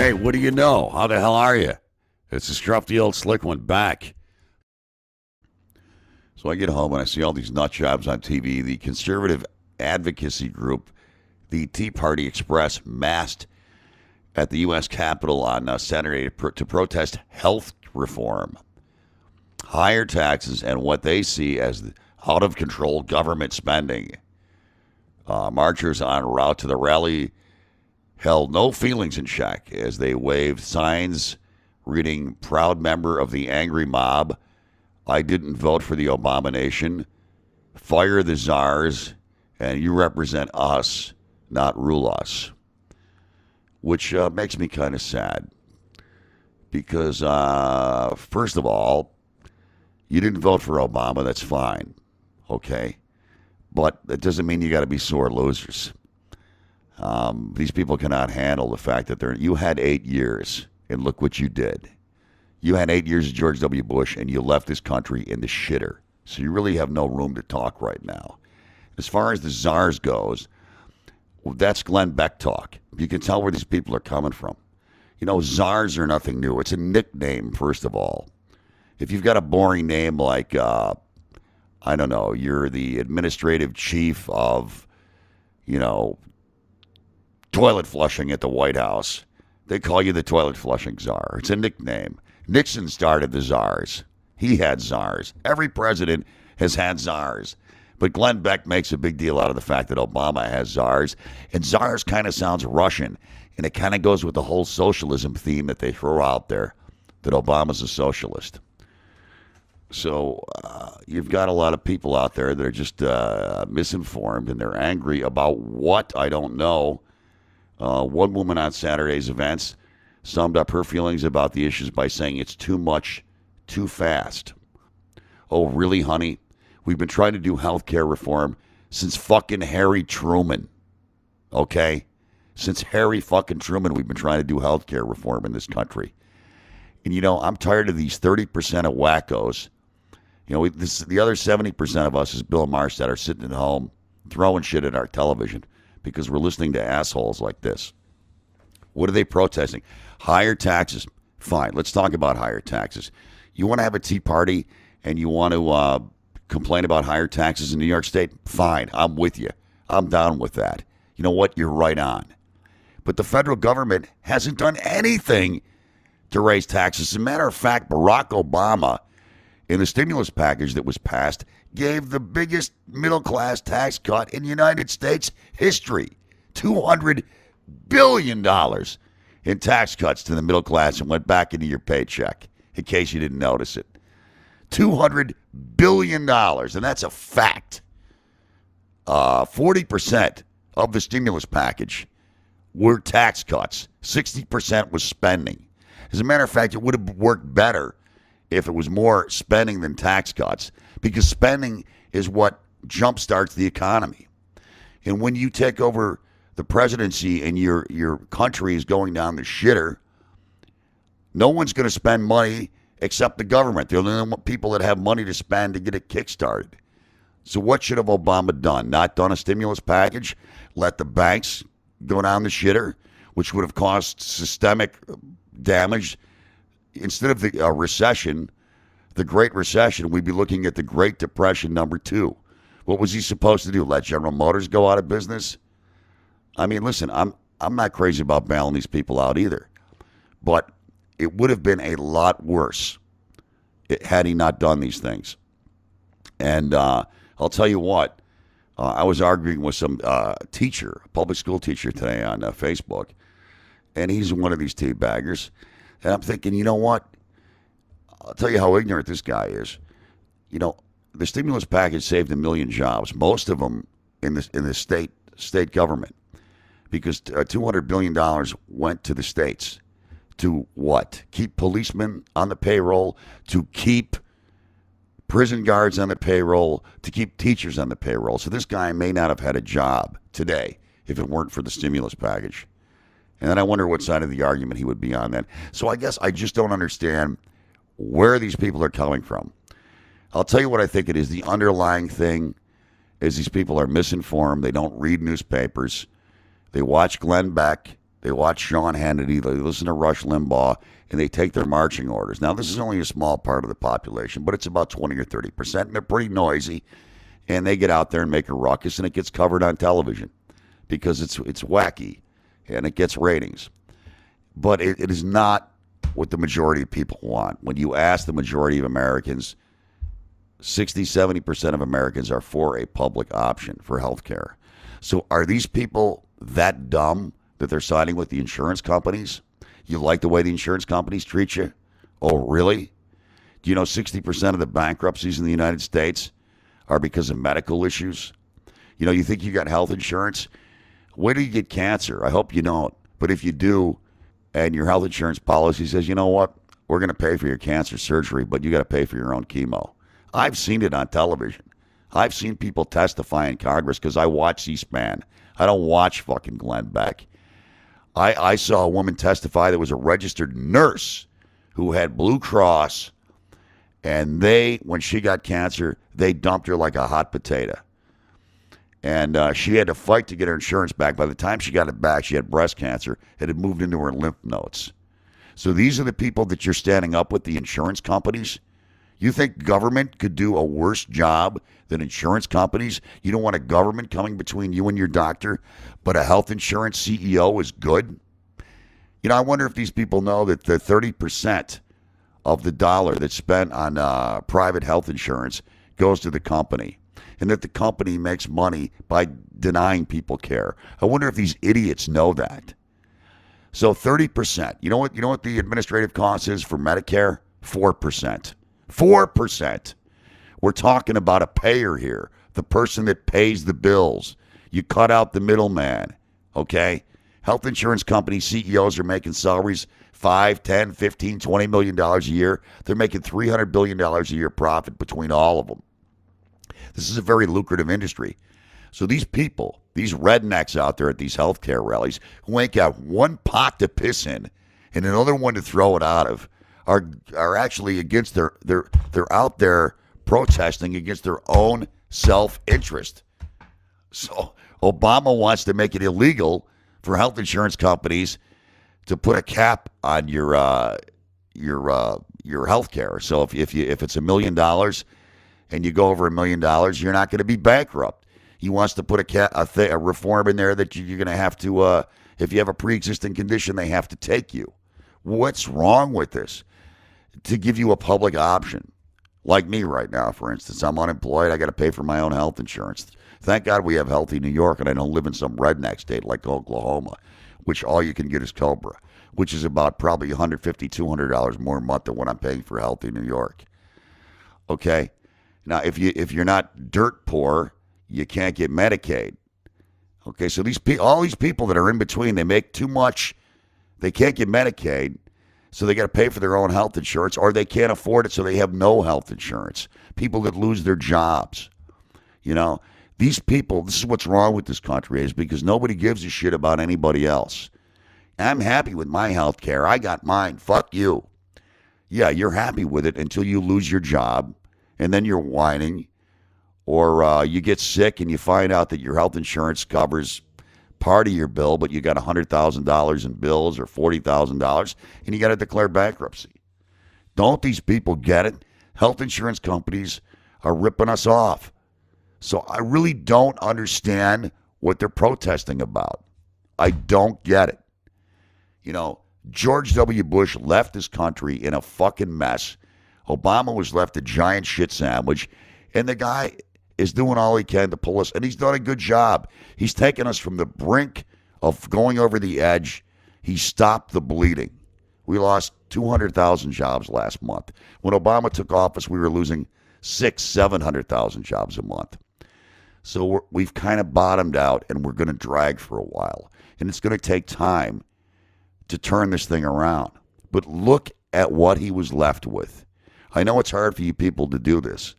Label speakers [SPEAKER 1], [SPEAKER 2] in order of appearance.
[SPEAKER 1] Hey, what do you know? How the hell are you? It's the scruffy old slick one back. So I get home and I see all these nut jobs on TV. The conservative advocacy group, the Tea Party Express, massed at the U.S. Capitol on Saturday to protest health reform, higher taxes, and what they see as out-of-control government spending. Marchers en route to the rally held no feelings in check as they waved signs reading, "Proud member of the angry mob. I didn't vote for the abomination. Fire the czars, and you represent us, not rule us." Which makes me kind of sad because, first of all, you didn't vote for Obama. That's fine, okay? But that doesn't mean you got to be sore losers. These people cannot handle the fact that you had 8 years, and look what you did. You had 8 years of George W. Bush, and you left this country in the shitter. So you really have no room to talk right now. As far as the czars goes, that's Glenn Beck talk. You can tell where these people are coming from. You know, czars are nothing new. It's a nickname, first of all. If you've got a boring name like, I don't know, you're the administrative chief of, toilet flushing at the White House, they call you the toilet flushing czar. It's a nickname. Nixon started the czars. He had czars. Every president has had czars. But Glenn Beck makes a big deal out of the fact that Obama has czars. And czars kind of sounds Russian. And it kind of goes with the whole socialism theme that they throw out there, that Obama's a socialist. So you've got a lot of people out there that are just misinformed, and they're angry about what, I don't know. One woman on Saturday's events summed up her feelings about the issues by saying it's too much, too fast. Oh, really, honey? We've been trying to do health care reform since fucking Harry Truman, okay? Since Harry fucking Truman, we've been trying to do health care reform in this country. And, I'm tired of these 30% of wackos. The other 70% of us, as Bill Maher said, are sitting at home throwing shit at our television because we're listening to assholes like this. What are they protesting? Higher taxes. Fine, let's talk about higher taxes. You want to have a Tea Party and you want to complain about higher taxes in New York State? Fine, I'm with you. I'm down with that. You know what? You're right on. But the federal government hasn't done anything to raise taxes. As a matter of fact, Barack Obama, in the stimulus package that was passed, gave the biggest middle-class tax cut in United States history. $200 billion in tax cuts to the middle class and went back into your paycheck, in case you didn't notice it. $200 billion, and that's a fact. 40% of the stimulus package were tax cuts. 60% was spending. As a matter of fact, it would have worked better if it was more spending than tax cuts, because spending is what jumpstarts the economy. And when you take over the presidency and your country is going down the shitter, no one's going to spend money except the government. They're the only people that have money to spend to get it kickstarted. So what should have Obama done? Not done a stimulus package? Let the banks go down the shitter, which would have caused systemic damage. Instead of the recession, the Great Recession, we'd be looking at the Great Depression #2. What was he supposed to do? Let General Motors go out of business? I mean, listen, I'm not crazy about bailing these people out either, but it would have been a lot worse had he not done these things. And I'll tell you what, I was arguing with some teacher, a public school teacher today on Facebook, and he's one of these teabaggers. And I'm thinking, you know what? I'll tell you how ignorant this guy is. The stimulus package saved 1 million jobs, most of them in the state government, because $200 billion went to the states. To what? Keep policemen on the payroll, to keep prison guards on the payroll, to keep teachers on the payroll. So this guy may not have had a job today if it weren't for the stimulus package. And then I wonder what side of the argument he would be on then. So I guess I just don't understand where these people are coming from. I'll tell you what I think it is. The underlying thing is these people are misinformed. They don't read newspapers. They watch Glenn Beck They watch Sean Hannity, they listen to Rush Limbaugh, and they take their marching orders. Now, this is only a small part of the population, but it's about 20 or 30%, and they're pretty noisy, and they get out there and make a ruckus, and it gets covered on television because it's wacky, and it gets ratings. But it is not what the majority of people want. When you ask the majority of Americans, 60, 70% of Americans are for a public option for health care. So are these people that dumb that they're siding with the insurance companies? You like the way the insurance companies treat you? Oh, really? Do you know 60% of the bankruptcies in the United States are because of medical issues? You know, you think you got health insurance? Wait till you get cancer. I hope you don't. But if you do, and your health insurance policy says, you know what, we're going to pay for your cancer surgery, but you got to pay for your own chemo. I've seen it on television. I've seen people testify in Congress because I watch C-SPAN. I don't watch fucking Glenn Beck. I saw a woman testify that was a registered nurse who had Blue Cross, and when she got cancer, they dumped her like a hot potato. And she had to fight to get her insurance back. By the time she got it back, she had breast cancer. It had moved into her lymph nodes. So these are the people that you're standing up with, the insurance companies. You think government could do a worse job than insurance companies? You don't want a government coming between you and your doctor, but a health insurance CEO is good? You know, I wonder if these people know that the 30% of the dollar that's spent on private health insurance goes to the company, and that the company makes money by denying people care. I wonder if these idiots know that. So 30%. You know what the administrative cost is for Medicare? 4%. 4%. We're talking about a payer here, the person that pays the bills. You cut out the middleman, okay? Health insurance company CEOs are making salaries $5, $10, $15, $20 million a year. They're making $300 billion a year profit between all of them. This is a very lucrative industry. So these people, these rednecks out there at these healthcare rallies who ain't got one pot to piss in and another one to throw it out of, are actually against they're out there protesting against their own self-interest. So Obama wants to make it illegal for health insurance companies to put a cap on your health care. So if it's $1 million and you go over $1 million, you're not going to be bankrupt. He wants to put a reform in there that you're going to have to, if you have a pre-existing condition, they have to take you. What's wrong with this? To give you a public option. Like me right now, for instance. I'm unemployed. I got to pay for my own health insurance. Thank God we have Healthy New York, and I don't live in some redneck state like Oklahoma, which all you can get is Cobra, which is about probably $150, $200 more a month than what I'm paying for Healthy New York. Okay? Now, if you're not dirt poor, you can't get Medicaid. Okay, so all these people that are in between, they make too much. They can't get Medicaid, so they got to pay for their own health insurance, or they can't afford it, so they have no health insurance. People that lose their jobs. You know, these people, this is what's wrong with this country, is because nobody gives a shit about anybody else. I'm happy with my health care. I got mine. Fuck you. Yeah, you're happy with it until you lose your job, and then you're whining, or you get sick and you find out that your health insurance covers part of your bill, but you got $100,000 in bills or $40,000, and you got to declare bankruptcy. Don't these people get it? Health insurance companies are ripping us off. So I really don't understand what they're protesting about. I don't get it. You know, George W. Bush left this country in a fucking mess. Obama was left a giant shit sandwich, and the guy is doing all he can to pull us, and he's done a good job. He's taken us from the brink of going over the edge. He stopped the bleeding. We lost 200,000 jobs last month. When Obama took office, we were losing 700,000 jobs a month. So we've kind of bottomed out, and we're going to drag for a while. And it's going to take time to turn this thing around. But look at what he was left with. I know it's hard for you people to do this.